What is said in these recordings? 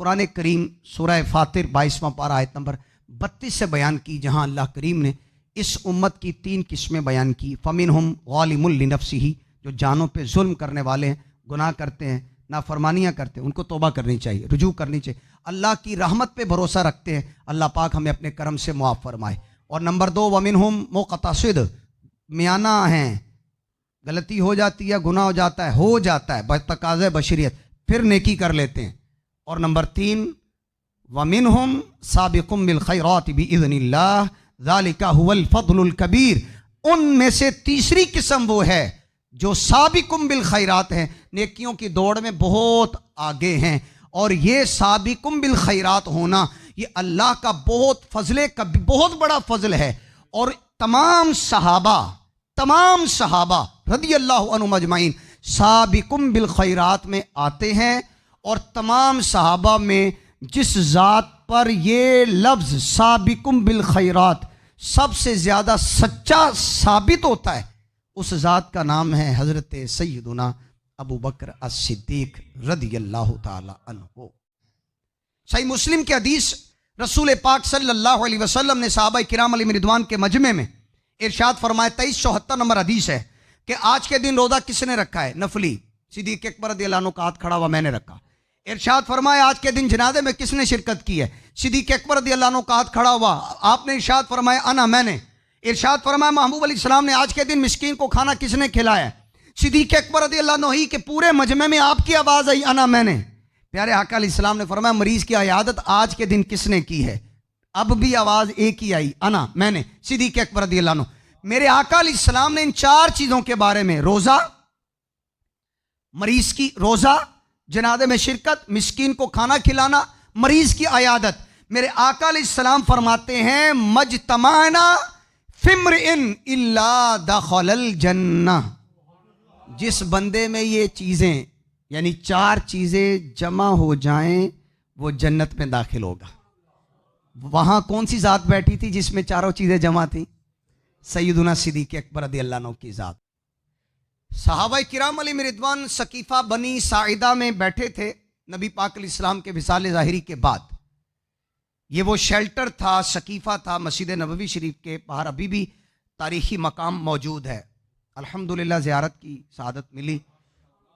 قرآن کریم سورہ فاطر 22واں پارہ آیت نمبر 32 سے بیان کی، جہاں اللہ کریم نے اس امت کی 3 قسمیں بیان کی۔ فَمِنْهُمْ ظَالِمٌ لِنَفْسِهِ، جو جانوں پہ ظلم کرنے والے ہیں، گناہ کرتے ہیں، نافرمانیاں کرتے ہیں، ان کو توبہ کرنی چاہیے، رجوع کرنی چاہیے، اللہ کی رحمت پہ بھروسہ رکھتے ہیں، اللہ پاک ہمیں اپنے کرم سے معاف فرمائے۔ اور نمبر 2، وَمِنْهُمْ مُقْتَصِدٌ، میانہ ہیں، غلطی ہو جاتی ہے، گناہ ہو جاتا ہے بتقاضۂ بشریت، پھر نیکی کر لیتے ہیں۔ اور نمبر 3، وَمِنْهُمْ سَابِقٌ بِالْخَيْرَاتِ بِإِذْنِ اللَّهِ ذَلِكَ هُوَ الْفَضْلُ الْكَبِيرُ، ان میں سے تیسری قسم وہ ہے جو سابقٌ بالخیرات ہیں، نیکیوں کی دوڑ میں بہت آگے ہیں۔ اور یہ سابقٌ بالخیرات ہونا یہ اللہ کا بہت بڑا فضل ہے۔ اور تمام صحابہ رضی اللہ عنہم اجمعین سابقٌ بالخیرات میں آتے ہیں، اور تمام صحابہ میں جس ذات پر یہ لفظ سابقٌ بالخیرات سب سے زیادہ سچا ثابت ہوتا ہے، اس ذات کا نام ہے حضرت سیدنا ابو بکر الصدیق رضی اللہ تعالی عنہ۔ صحیح مسلم کی حدیث، رسول پاک صلی اللہ علیہ وسلم نے صحابہ کرام علیہم رضوان کے مجمع میں ارشاد فرمایا، 2374 نمبر حدیث ہے کہ آج کے دن روزہ کس نے رکھا ہے؟ نفلی۔ صدیق اکبر رضی اللہ عنہ کا ہاتھ کھڑا ہوا، میں نے رکھا۔ ارشاد فرمایا، آج کے دن جنازے میں کس نے شرکت کی ہے؟ صدیق اکبر رضی اللہ عنہ کا ہاتھ کھڑا ہوا، آپ نے ارشاد فرمایا میں نے۔ ارشاد فرمایا، محبوب علیہ السلام نے آج کے دن مسکین کو کھانا کس نے کھلایا ہے؟ صدیق اکبر رضی اللہ عنہ ہی کہ پورے مجمع میں آپ کی آواز آئی میں نے۔ پیارے آقا علیہ السلام نے فرمایا، مریض کی عیادت آج کے دن کس نے کی ہے؟ اب بھی آواز ایک ہی آئی، میں نے، صدیق اکبر رضی اللہ عنہ۔ میرے آقا علیہ السلام نے ان 4 چیزوں کے بارے میں، روزہ، مریض کی روزہ، جنازے میں شرکت، مسکین کو کھانا کھلانا، مریض کی عیادت، میرے آقا علیہ السلام فرماتے ہیں، مجتمعنا فی امرئ الا دخل الجنہ، جس بندے میں یہ چیزیں یعنی 4 چیزیں جمع ہو جائیں وہ جنت میں داخل ہوگا۔ وہاں کون سی ذات بیٹھی تھی جس میں 4 چیزیں جمع تھیں؟ سیدنا صدیق اکبر رضی اللہ عنہ کی ذات۔ صحابہ کرام علیہم رضوان سقیفہ بنی ساعدہ میں بیٹھے تھے نبی پاک علیہ السلام کے وصال ظاہری کے بعد۔ یہ وہ شیلٹر تھا، سقیفہ تھا، مسجد نبوی شریف کے باہر ابھی بھی تاریخی مقام موجود ہے۔ الحمدللہ زیارت کی سعادت ملی،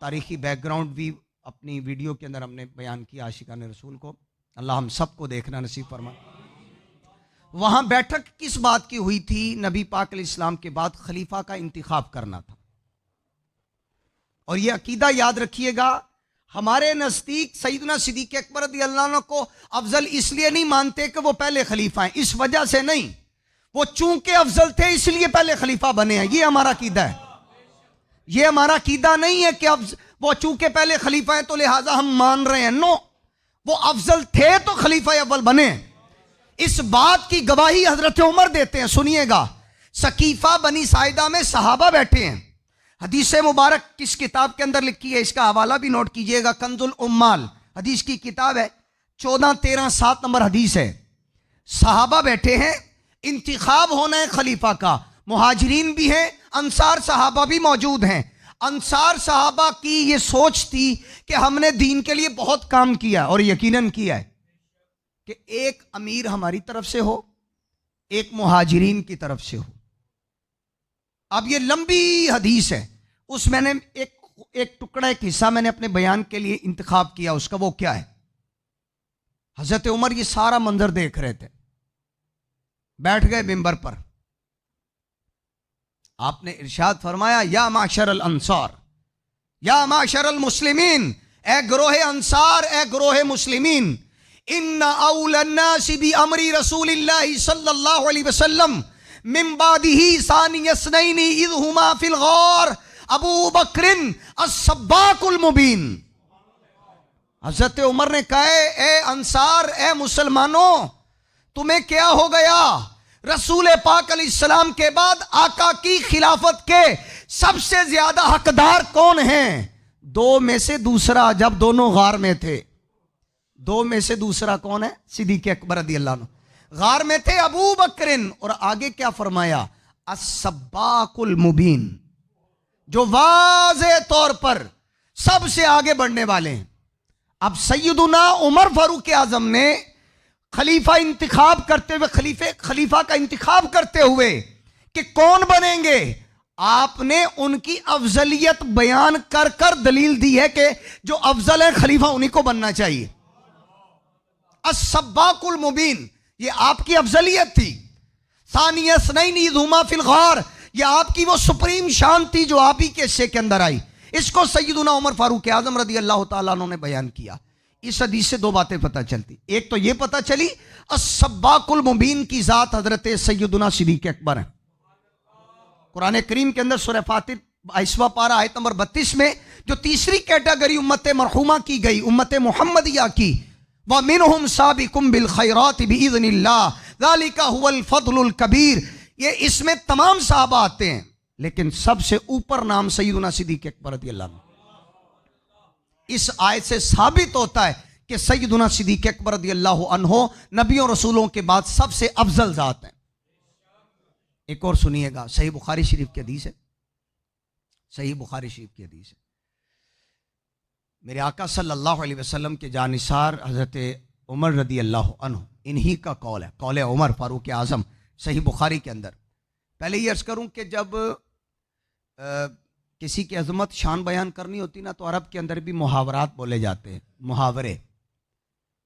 تاریخی بیک گراؤنڈ بھی اپنی ویڈیو کے اندر ہم نے بیان کیا عاشقان رسول کو، اللہ ہم سب کو دیکھنا نصیب فرمائے۔ وہاں بیٹھک کس بات کی ہوئی تھی؟ نبی پاک علیہ السلام کے بعد خلیفہ کا انتخاب کرنا تھا۔ اور یہ عقیدہ یاد رکھیے گا، ہمارے نزدیک سیدنا صدیق اکبر رضی اللہ عنہ کو افضل اس لیے نہیں مانتے کہ وہ پہلے خلیفہ ہیں، اس وجہ سے نہیں، وہ چونکہ افضل تھے اس لیے پہلے خلیفہ بنے ہیں، یہ ہمارا عقیدہ ہے۔ یہ ہمارا عقیدہ نہیں ہے کہ وہ چونکہ پہلے خلیفہ ہیں تو لہٰذا ہم مان رہے ہیں، نو، وہ افضل تھے تو خلیفہ اول بنے۔ اس بات کی گواہی حضرت عمر دیتے ہیں، سنیے گا۔ سقیفہ بنی ساعدہ میں صحابہ بیٹھے ہیں، حدیث مبارک کس کتاب کے اندر لکھی ہے، اس کا حوالہ بھی نوٹ کیجئے گا، کنز الامال حدیث کی کتاب ہے، 14-13-7 نمبر حدیث ہے۔ صحابہ بیٹھے ہیں، انتخاب ہونا ہے خلیفہ کا، مہاجرین بھی ہیں، انصار صحابہ بھی موجود ہیں۔ انصار صحابہ کی یہ سوچ تھی کہ ہم نے دین کے لیے بہت کام کیا اور یقیناً کیا ہے، کہ ایک امیر ہماری طرف سے ہو، ایک مہاجرین کی طرف سے ہو۔ اب یہ لمبی حدیث ہے، اس میں نے ایک ٹکڑا، ایک حصہ میں نے اپنے بیان کے لیے انتخاب کیا، اس کا وہ کیا ہے؟ حضرت عمر یہ سارا منظر دیکھ رہے تھے، بیٹھ گئے منبر پر، آپ نے ارشاد فرمایا، یا معشر الانصار، یا معشر المسلمین، اے گروہ انصار، اے گروہ مسلمین، ان اول الناس بامر رسول اللہ صلی اللہ علیہ وسلم من بعدہ ثانی اثنین اذ ہما فی الغار ابو بکر السباق المبین۔ حضرت عمر نے کہا، اے انصار، اے مسلمانوں، تمہیں کیا ہو گیا؟ رسول پاک علیہ السلام کے بعد آقا کی خلافت کے سب سے زیادہ حقدار کون ہیں؟ 2 میں سے دوسرا، جب دونوں غار میں تھے، 2 میں سے دوسرا کون ہے؟ صدیق اکبر رضی اللہ عنہ۔ غار میں تھے ابو بکرن، اور آگے کیا فرمایا؟ السباق المبین، جو واضح طور پر سب سے آگے بڑھنے والے ہیں۔ اب سیدنا عمر فاروق اعظم نے خلیفہ انتخاب کرتے ہوئے خلیفہ کا انتخاب کرتے ہوئے کہ کون بنیں گے، آپ نے ان کی افضلیت بیان کر کر دلیل دی ہے کہ جو افضل ہے خلیفہ انہی کو بننا چاہیے۔ السباق المبین، یہ آپ کی افضلیت تھی۔ ثانی اثنین اذ ہما فی الغار، یہ آپ کی وہ سپریم شان تھی جو آپ ہی کے حصے کے اندر آئی۔ اس کو سیدنا عمر فاروق اعظم رضی اللہ تعالیٰ عنہ نے بیان کیا۔ اس حدیث سے دو باتیں پتہ چلتی، ایک تو یہ پتہ چلی السباق المبین کی ذات حضرت سیدنا صدیق اکبر ہیں۔ قرآن کریم کے اندر سورہ فاتر 22واں پارہ آیت نمبر 32 میں جو تیسری کیٹیگری امت مرحومہ کی گئی، امت محمدیہ کی، وَمِنْهُمْ سَابِقٌ بِالْخَيْرَاتِ بِإِذْنِ اللَّهِ ذَلِكَ هُوَ الْفَضْلُ الْكَبِيرُ، یہ اس میں تمام صحابہ آتے ہیں لیکن سب سے اوپر نام سیدنا صدیق اکبر رضی اللہ عنہ۔ اس آیت سے ثابت ہوتا ہے کہ سیدنا صدیق اکبر رضی اللہ عنہ نبیوں رسولوں کے بعد سب سے افضل ذات ہیں۔ ایک اور سنیے گا، صحیح بخاری شریف کی حدیث ہے، صحیح بخاری شریف کی حدیث ہے۔ میرے آقا صلی اللہ علیہ وسلم کے جانثار حضرت عمر رضی اللہ عنہ، انہی کا قول ہے، قول عمر فاروق اعظم، صحیح بخاری کے اندر۔ پہلے یہ عرض کروں کہ جب کسی کی عظمت شان بیان کرنی ہوتی نا تو عرب کے اندر بھی محاورات بولے جاتے ہیں، محاورے۔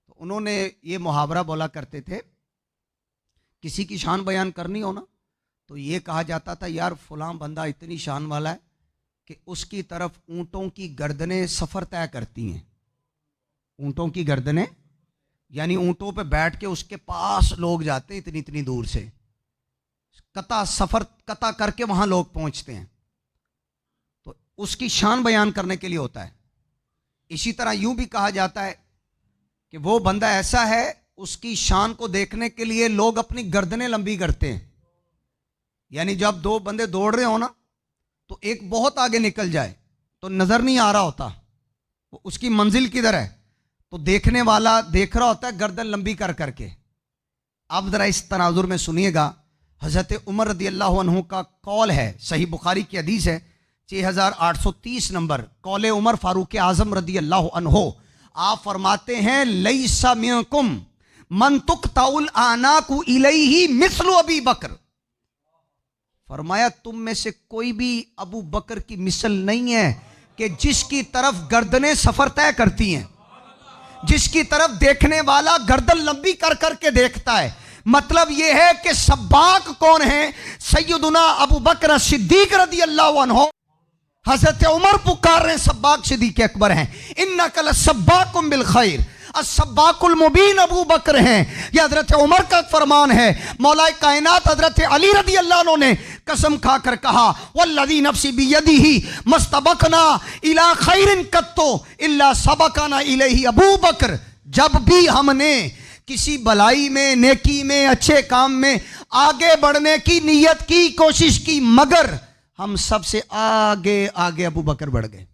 تو انہوں نے یہ محاورہ بولا کرتے تھے، کسی کی شان بیان کرنی ہو نا تو یہ کہا جاتا تھا یار فلاں بندہ اتنی شان والا ہے کہ اس کی طرف اونٹوں کی گردنیں سفر طے کرتی ہیں۔ اونٹوں کی گردنیں یعنی اونٹوں پہ بیٹھ کے اس کے پاس لوگ جاتے ہیں اتنی اتنی دور سے، سفر قطع کر کے وہاں لوگ پہنچتے ہیں، تو اس کی شان بیان کرنے کے لیے ہوتا ہے۔ اسی طرح یوں بھی کہا جاتا ہے کہ وہ بندہ ایسا ہے اس کی شان کو دیکھنے کے لیے لوگ اپنی گردنیں لمبی کرتے ہیں، یعنی جب دو بندے دوڑ رہے ہو نا تو ایک بہت آگے نکل جائے تو نظر نہیں آ رہا ہوتا وہ اس کی منزل کدھر ہے، تو دیکھنے والا دیکھ رہا ہوتا ہے گردن لمبی کر کر کے۔ اب ذرا اس تناظر میں سنیے گا، حضرت عمر رضی اللہ عنہ کا قول ہے، صحیح بخاری کی حدیث ہے 6830 نمبر، قول عمر فاروق اعظم رضی اللہ عنہ۔ آپ فرماتے ہیں لیس منکم من تقطع الاعناق الیہ مثل ابی بکر، فرمایا تم میں سے کوئی بھی ابو بکر کی مثل نہیں ہے کہ جس کی طرف گردنیں سفر طے کرتی ہیں، جس کی طرف دیکھنے والا گردن لمبی کر کر کے دیکھتا ہے۔ مطلب یہ ہے کہ سباق کون ہیں؟ سیدنا ابو بکر صدیق رضی اللہ عنہ۔ حضرت عمر پکار رہے ہیں سباق صدیق اکبر ہیں، انک لسباق بالخیر، السباق المبین ابو بکر ہیں، یہ حضرت عمر کا فرمان ہے۔ مولا کائنات حضرت علی رضی اللہ عنہ نے قسم کھا کر کہا والذی نفسی بیدہ مستبقنا الی خیر قط الا سبقنا الیہ ابو بکر، جب بھی ہم نے کسی بلائی میں، نیکی میں، اچھے کام میں آگے بڑھنے کی نیت کی، کوشش کی، مگر ہم سب سے آگے آگے ابو بکر بڑھ گئے۔